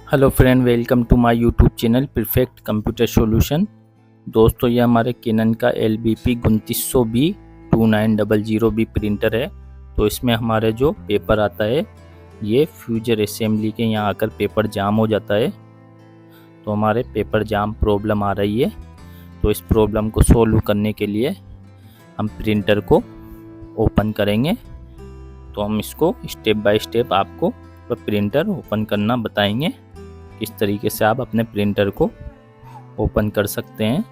Hello friend, welcome to my YouTube channel perfect computer solution. दोस्तों, ये हमारे cannon का LBP 2900B 2900B प्रिंटर है। तो इसमें हमारे जो पेपर आता है, ये फ्यूजर असेंबली के यहाँ आकर पेपर जाम हो जाता है। तो हमारे पेपर जाम प्रॉब्लम आ रही है। तो इस प्रॉब्लम को सॉल्व करने के लिए हम प्रिंटर को ओपन करेंगे। तो हम इसको स्टेप बाय स्टेप आपको प्रिंटर ओपन करना बताएंगे, किस तरीके से आप अपने प्रिंटर को ओपन कर सकते हैं।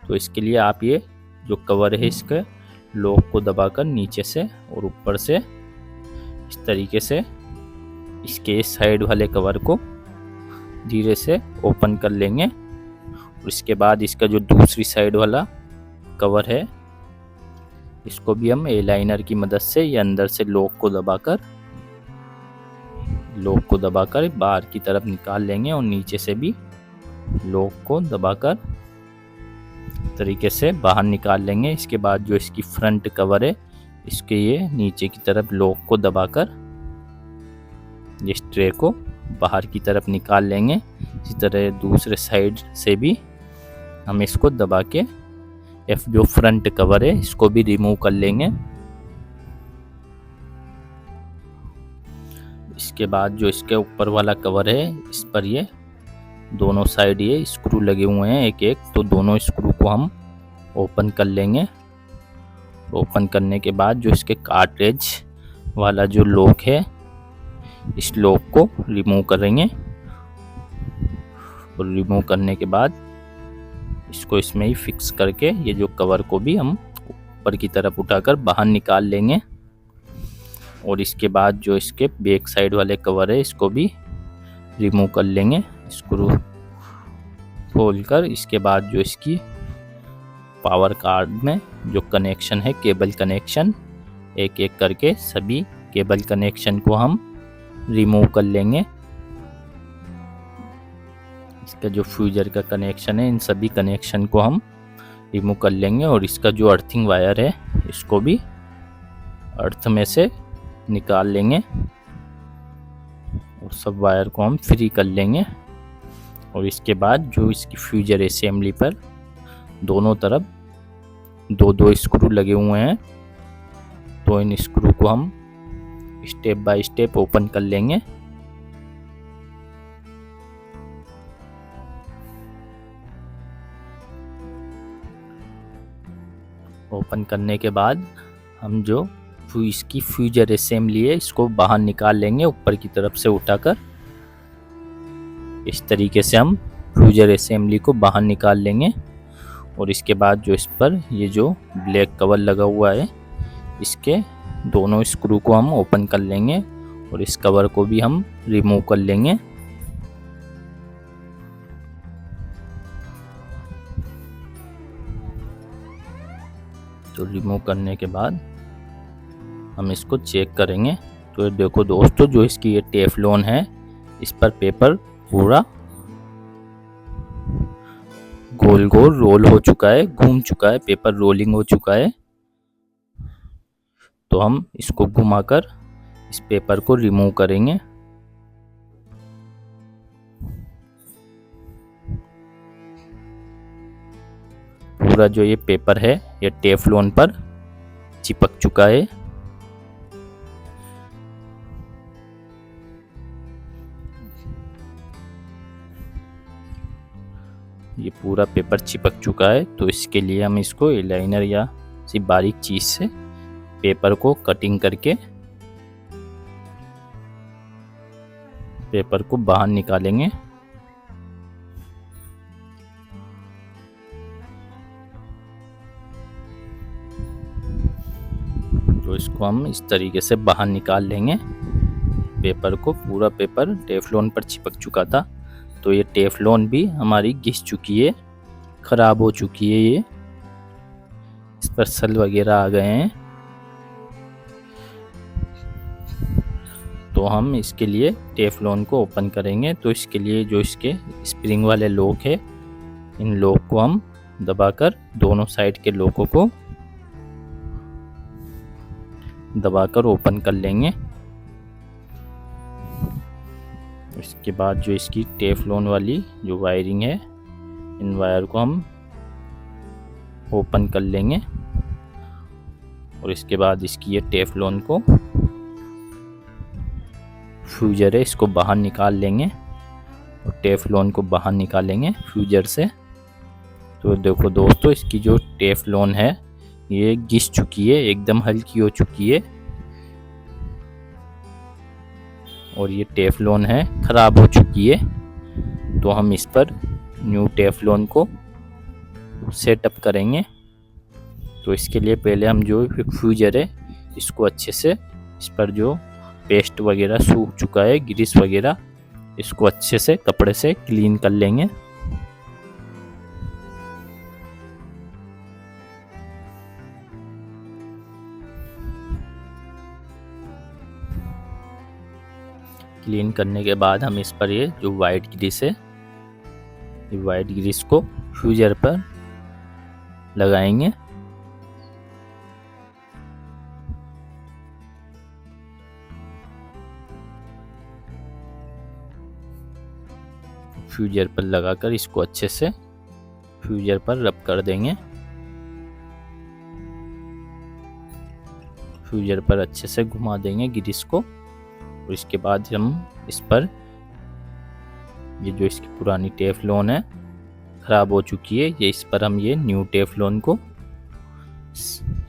तो इसके लिए आप ये जो कवर है, इसके लॉक को दबाकर नीचे से और ऊपर से इस तरीके से इसके साइड वाले कवर को धीरे से ओपन कर लेंगे। और इसके बाद इसका जो दूसरी साइड वाला कवर है, इसको भी हम A-लाइनर की मदद से ये अंदर से लॉक को दबाकर बाहर की तरफ निकाल लेंगे और नीचे से भी लॉक को दबाकर तरीके से बाहर निकाल लेंगे। इसके बाद जो इसकी फ्रंट कवर है, इसके ये नीचे की तरफ लॉक को दबाकर इस ट्रे को बाहर की तरफ निकाल लेंगे। इसी तरह दूसरे साइड से भी हम इसको दबा के जो फ्रंट कवर है, इसको भी रिमूव कर लेंगे। इसके बाद जो इसके ऊपर वाला कवर है, इस पर ये दोनों साइड ये स्क्रू लगे हुए हैं एक एक। तो दोनों स्क्रू को हम ओपन कर लेंगे। ओपन करने के बाद जो इसके कार्ट्रिज वाला जो लॉक है, इस लॉक को रिमूव करेंगे। और रिमूव करने के बाद इसको इसमें ही फिक्स करके ये जो कवर को भी हम ऊपर की तरफ उठाकर बाहर निकाल लेंगे। और इसके बाद जो इसके बैक साइड वाले कवर है, इसको भी रिमूव कर लेंगे स्क्रू खोलकर। इसके बाद जो इसकी पावर कार्ड में जो कनेक्शन है, केबल कनेक्शन, एक एक करके सभी केबल कनेक्शन को हम रिमूव कर लेंगे। इसका जो फ्यूजर का कनेक्शन है, इन सभी कनेक्शन को हम रिमूव कर लेंगे। और इसका जो अर्थिंग वायर है, इसको भी अर्थ में से निकाल लेंगे और सब वायर को हम फ्री कर लेंगे। और इसके बाद जो इसकी फ्यूजर असेंबली पर दोनों तरफ दो दो स्क्रू लगे हुए हैं, तो इन स्क्रू को हम स्टेप बाय स्टेप ओपन कर लेंगे। ओपन करने के बाद हम जो इसकी फ्यूजर असेंबली है, इसको बाहर निकाल लेंगे ऊपर की तरफ से उठाकर। इस तरीके से हम फ्यूजर असेंबली को बाहर निकाल लेंगे। और इसके बाद जो इस पर ये जो ब्लैक कवर लगा हुआ है, इसके दोनों स्क्रू को हम ओपन कर लेंगे और इस कवर को भी हम रिमूव कर लेंगे। तो रिमूव करने के बाद हम इसको चेक करेंगे। तो ये देखो दोस्तों, जो इसकी ये टेफ्लॉन है, इस पर पेपर पूरा गोल गोल रोल हो चुका है, घूम चुका है, पेपर रोलिंग हो चुका है। तो हम इसको घुमाकर इस पेपर को रिमूव करेंगे। पूरा जो ये पेपर है, ये टेफ्लॉन पर चिपक चुका है। ये पूरा पेपर चिपक चुका है। तो इसके लिए हम इसको A-लाइनर या किसी बारीक चीज से पेपर को कटिंग करके पेपर को बाहर निकालेंगे। तो इसको हम इस तरीके से बाहर निकाल लेंगे पेपर को। पूरा पेपर टेफ्लॉन पर चिपक चुका था, तो ये टेफ्लॉन भी हमारी घिस चुकी है, खराब हो चुकी है। ये इस पर सल वगैरह आ गए हैं। तो हम इसके लिए टेफ्लॉन को ओपन करेंगे। तो इसके लिए जो इसके स्प्रिंग वाले लॉक है, इन लॉक को हम दबाकर दोनों साइड के लॉकों को दबाकर ओपन कर लेंगे। इसके बाद जो इसकी टेफ्लॉन वाली जो वायरिंग है, इन वायर को हम ओपन कर लेंगे और इसके बाद इसकी ये टेफ्लॉन को फ्यूजर है इसको बाहर निकाल लेंगे और टेफ्लॉन को बाहर निकालेंगे फ्यूजर से। तो देखो दोस्तों, इसकी जो टेफ्लॉन है ये घिस चुकी है, एकदम हल्की हो चुकी है और ये टेफ्लॉन है ख़राब हो चुकी है। तो हम इस पर न्यू टेफ्लॉन को सेटअप करेंगे। तो इसके लिए पहले हम जो फ्यूजर है इसको अच्छे से, इस पर जो पेस्ट वगैरह सूख चुका है, ग्रीस वगैरह, इसको अच्छे से कपड़े से क्लीन कर लेंगे। क्लीन करने के बाद हम इस पर ये जो वाइट ग्रीस है, ये वाइट ग्रीस को फ्यूजर पर लगाएंगे। फ्यूजर पर लगाकर इसको अच्छे से फ्यूजर पर रब कर देंगे। फ्यूजर पर अच्छे से घुमा देंगे ग्रीस को और इसके बाद हम इस पर ये जो इसकी पुरानी टेफ्लॉन है ख़राब हो चुकी है, ये इस पर हम ये न्यू टेफ्लॉन को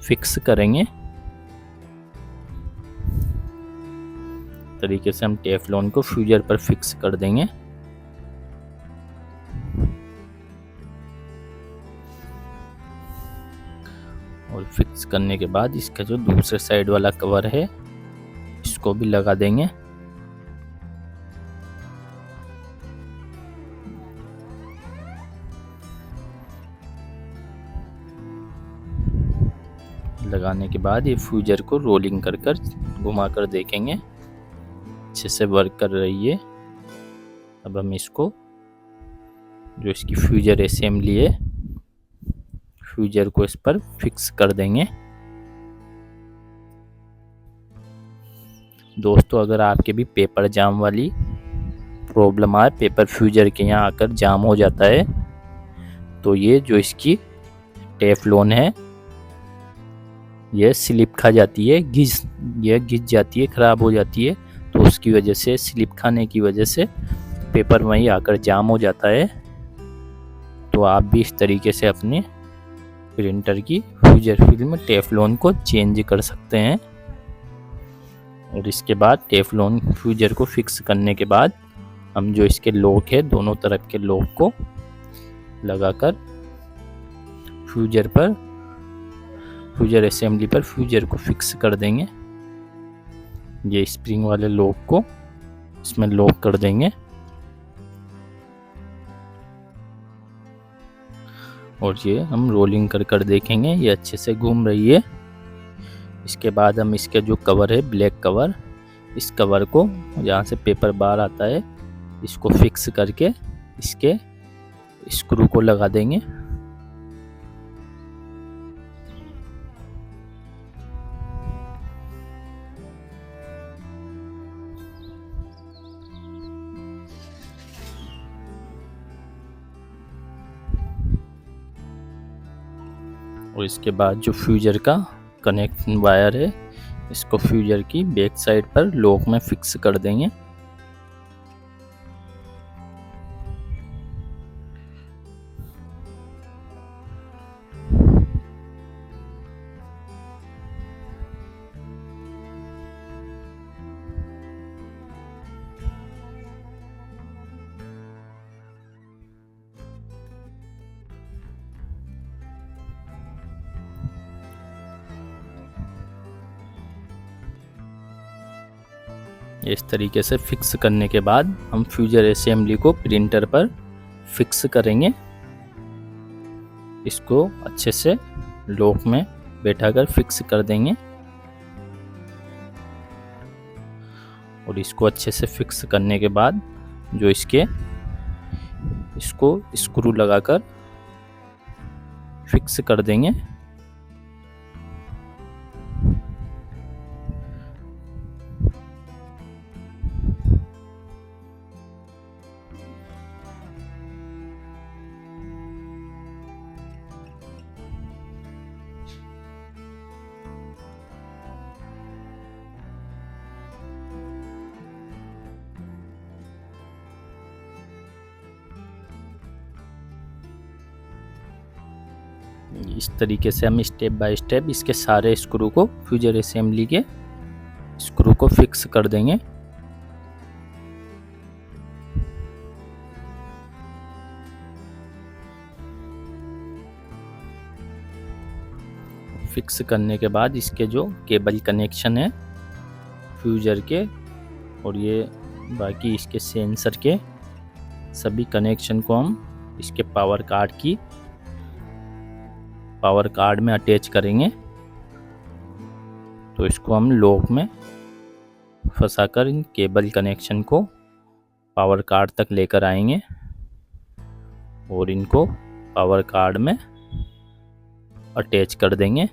फिक्स करेंगे। तरीके से हम टेफ्लॉन को फ्यूजर पर फिक्स कर देंगे। और फिक्स करने के बाद इसका जो दूसरे साइड वाला कवर है इसको भी लगा देंगे। लगाने के बाद ये फ्यूजर को रोलिंग कर कर घुमा कर देखेंगे अच्छे से वर्क कर रही है। अब हम इसको जो इसकी फ्यूजर असेंबली है, फ्यूजर को इस पर फिक्स कर देंगे। दोस्तों, अगर आपके भी पेपर जाम वाली प्रॉब्लम आए, पेपर फ्यूजर के यहाँ आकर जाम हो जाता है, तो ये जो इसकी टेफ्लॉन है ये स्लिप खा जाती है, घिस जाती है, ख़राब हो जाती है। तो उसकी वजह से, स्लिप खाने की वजह से पेपर वहीं आकर जाम हो जाता है। तो आप भी इस तरीके से अपने प्रिंटर की फ्यूजर फिल्म टेफ्लॉन को चेंज कर सकते हैं। और इसके बाद टेफ्लॉन फ्यूजर को फिक्स करने के बाद हम जो इसके लॉक है, दोनों तरफ के लॉक को लगाकर फ्यूजर असेंबली पर फ्यूजर को फिक्स कर देंगे। ये स्प्रिंग वाले लॉक को इसमें लॉक कर देंगे और ये हम रोलिंग कर देखेंगे ये अच्छे से घूम रही है। इसके बाद हम इसके जो कवर है, ब्लैक कवर, इस कवर को जहाँ से पेपर बाहर आता है इसको फिक्स करके इसके स्क्रू को लगा देंगे। और इसके बाद जो फ्यूजर का कनेक्ट वायर है इसको फ्यूजर की बैक साइड पर लॉक में फिक्स कर देंगे। इस तरीके से फिक्स करने के बाद हम फ्यूजर असेंबली को प्रिंटर पर फिक्स करेंगे। इसको अच्छे से लॉक में बैठाकर फिक्स कर देंगे और इसको अच्छे से फिक्स करने के बाद जो इसको स्क्रू लगाकर फिक्स कर देंगे। इस तरीके से हम स्टेप बाय स्टेप इसके सारे स्क्रू को फ्यूजर असेंबली के स्क्रू को फिक्स कर देंगे। फिक्स करने के बाद इसके जो केबल कनेक्शन है फ्यूजर के और ये बाकी इसके सेंसर के सभी कनेक्शन को हम इसके पावर कार्ड में अटैच करेंगे। तो इसको हम लॉक में फंसाकर इन केबल कनेक्शन को पावर कार्ड तक लेकर आएंगे और इनको पावर कार्ड में अटैच कर देंगे।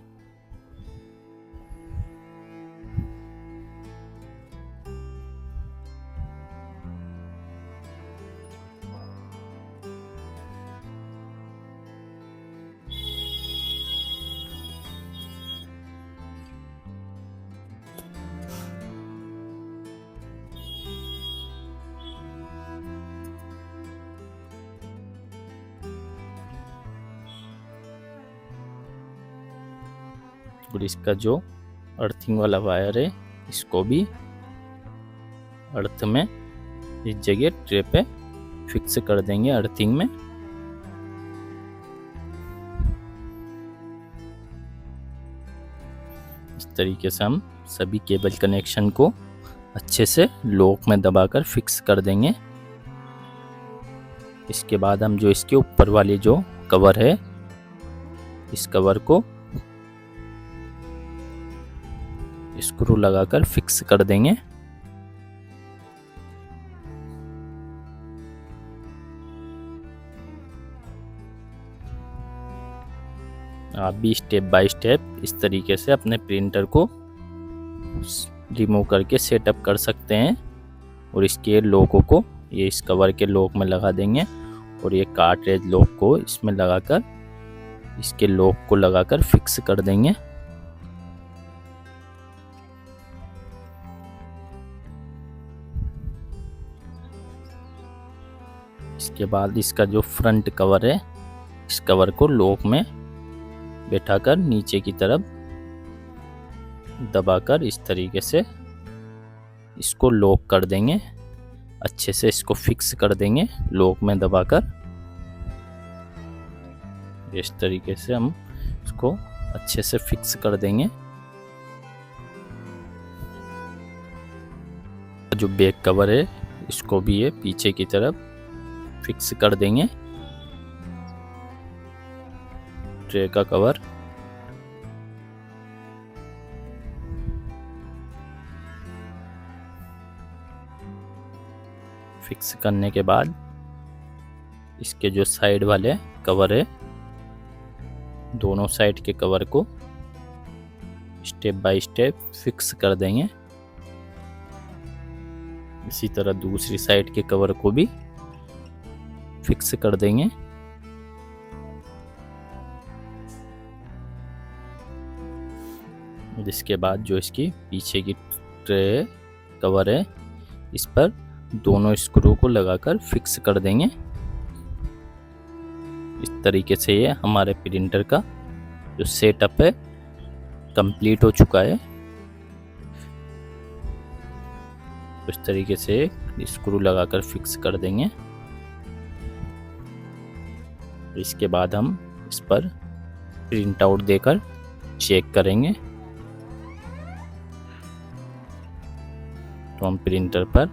और इसका जो अर्थिंग वाला वायर है इसको भी अर्थ में इस जगह ट्रे पे फिक्स कर देंगे अर्थिंग में। इस तरीके से हम सभी केबल कनेक्शन को अच्छे से लॉक में दबाकर फिक्स कर देंगे। इसके बाद हम जो इसके ऊपर वाली जो कवर है इस कवर को स्क्रू लगाकर फिक्स कर देंगे। आप भी स्टेप बाय स्टेप इस तरीके से अपने प्रिंटर को रिमूव करके सेटअप कर सकते हैं और इसके लॉकों को ये इस कवर के लॉक में लगा देंगे और ये कार्ट्रिज लॉक को इसमें लगाकर इसके लॉक को लगाकर फिक्स कर देंगे। इसके बाद इसका जो फ्रंट कवर है इस कवर को लॉक में बैठाकर नीचे की तरफ दबाकर इस तरीके से इसको लॉक कर देंगे। अच्छे से इसको फिक्स कर देंगे लॉक में दबाकर। इस तरीके से हम इसको अच्छे से फिक्स कर देंगे। जो बैक कवर है इसको भी ये पीछे की तरफ फिक्स कर देंगे। ट्रे का कवर फिक्स करने के बाद इसके जो साइड वाले कवर है दोनों साइड के कवर को स्टेप बाय स्टेप फिक्स कर देंगे। इसी तरह दूसरी साइड के कवर को भी फिक्स कर देंगे। इसके बाद जो इसकी पीछे की ट्रे कवर है इस पर दोनों स्क्रू को लगाकर फिक्स कर देंगे। इस तरीके से ये हमारे प्रिंटर का जो सेटअप है कंप्लीट हो चुका है। इस तरीके से स्क्रू लगाकर फिक्स कर देंगे। इसके बाद हम इस पर प्रिंट आउट देकर चेक करेंगे। तो हम प्रिंटर पर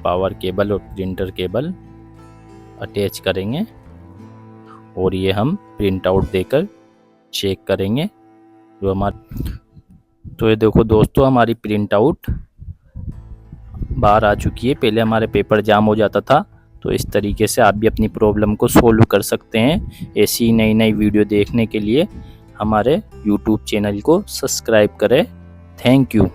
पावर केबल और प्रिंटर केबल अटैच करेंगे और ये हम प्रिंट आउट देकर चेक करेंगे। जो तो ये देखो दोस्तों हमारी प्रिंट आउट बाहर आ चुकी है। पहले हमारे पेपर जाम हो जाता था। तो इस तरीके से आप भी अपनी प्रॉब्लम को सोल्व कर सकते हैं। ऐसी नई नई वीडियो देखने के लिए हमारे YouTube चैनल को सब्सक्राइब करें। Thank you.